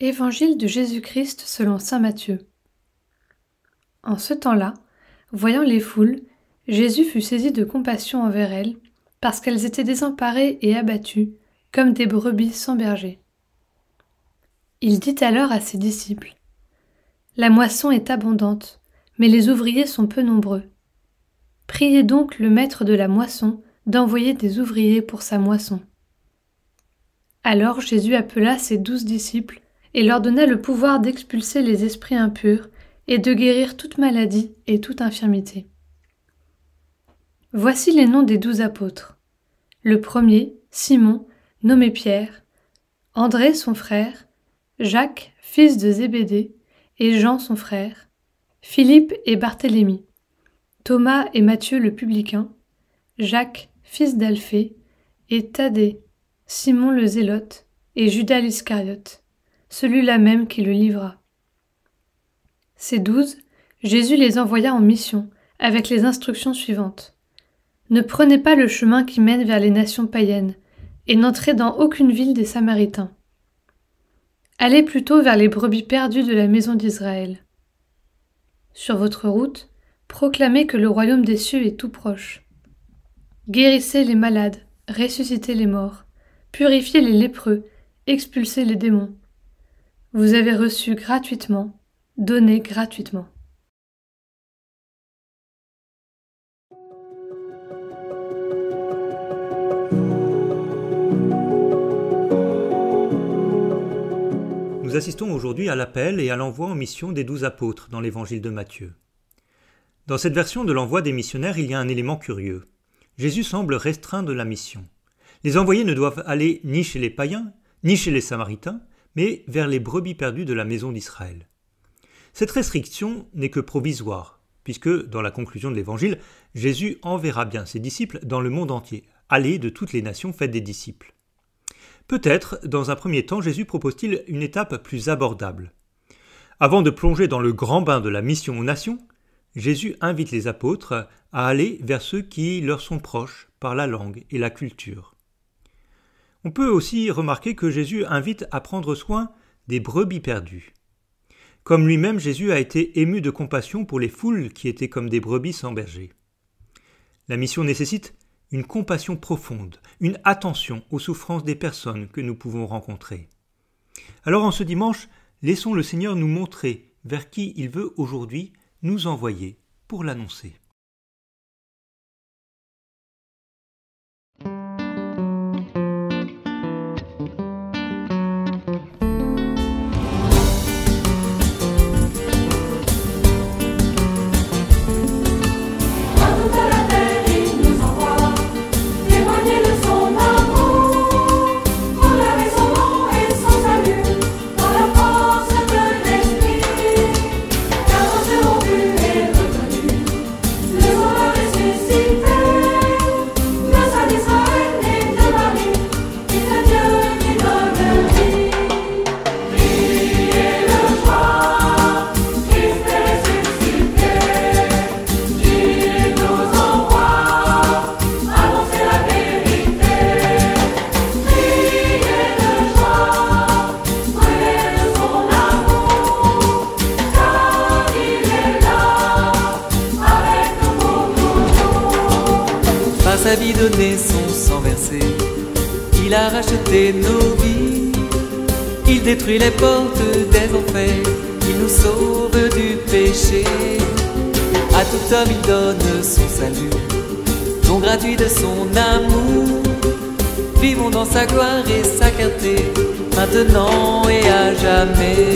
Évangile de Jésus-Christ selon saint Matthieu. En ce temps-là, voyant les foules, Jésus fut saisi de compassion envers elles, parce qu'elles étaient désemparées et abattues, comme des brebis sans berger. Il dit alors à ses disciples : « La moisson est abondante, mais les ouvriers sont peu nombreux. Priez donc le maître de la moisson d'envoyer des ouvriers pour sa moisson. » Alors Jésus appela ses 12 disciples et leur donna le pouvoir d'expulser les esprits impurs et de guérir toute maladie et toute infirmité. Voici les noms des 12 apôtres. Le premier, Simon, nommé Pierre, André son frère, Jacques, fils de Zébédée, et Jean son frère, Philippe et Barthélemy, Thomas et Matthieu le publicain, Jacques, fils d'Alphée, et Thaddée, Simon le Zélote, et Judas l'Iscariote, celui-là même qui le livra. Ces 12, Jésus les envoya en mission, avec les instructions suivantes. Ne prenez pas le chemin qui mène vers les nations païennes, et n'entrez dans aucune ville des Samaritains. Allez plutôt vers les brebis perdues de la maison d'Israël. Sur votre route, proclamez que le royaume des cieux est tout proche. Guérissez les malades, ressuscitez les morts, purifiez les lépreux, expulsez les démons. Vous avez reçu gratuitement, donnez gratuitement. Nous assistons aujourd'hui à l'appel et à l'envoi en mission des 12 apôtres dans l'évangile de Matthieu. Dans cette version de l'envoi des missionnaires, il y a un élément curieux. Jésus semble restreindre la mission. Les envoyés ne doivent aller ni chez les païens, ni chez les Samaritains, mais vers les brebis perdues de la maison d'Israël. Cette restriction n'est que provisoire, puisque, dans la conclusion de l'évangile, Jésus enverra bien ses disciples dans le monde entier. Allez de toutes les nations, faites des disciples. Peut-être, dans un premier temps, Jésus propose-t-il une étape plus abordable. Avant de plonger dans le grand bain de la mission aux nations, Jésus invite les apôtres à aller vers ceux qui leur sont proches par la langue et la culture. On peut aussi remarquer que Jésus invite à prendre soin des brebis perdues. Comme lui-même, Jésus a été ému de compassion pour les foules qui étaient comme des brebis sans berger. La mission nécessite une compassion profonde, une attention aux souffrances des personnes que nous pouvons rencontrer. Alors en ce dimanche, laissons le Seigneur nous montrer vers qui il veut aujourd'hui nous envoyer pour l'annoncer. Sa vie donnée, son sang versé, il a racheté nos vies. Il détruit les portes des enfers, il nous sauve du péché. À tout homme il donne son salut, don gratuit de son amour. Vivons dans sa gloire et sa clarté, maintenant et à jamais.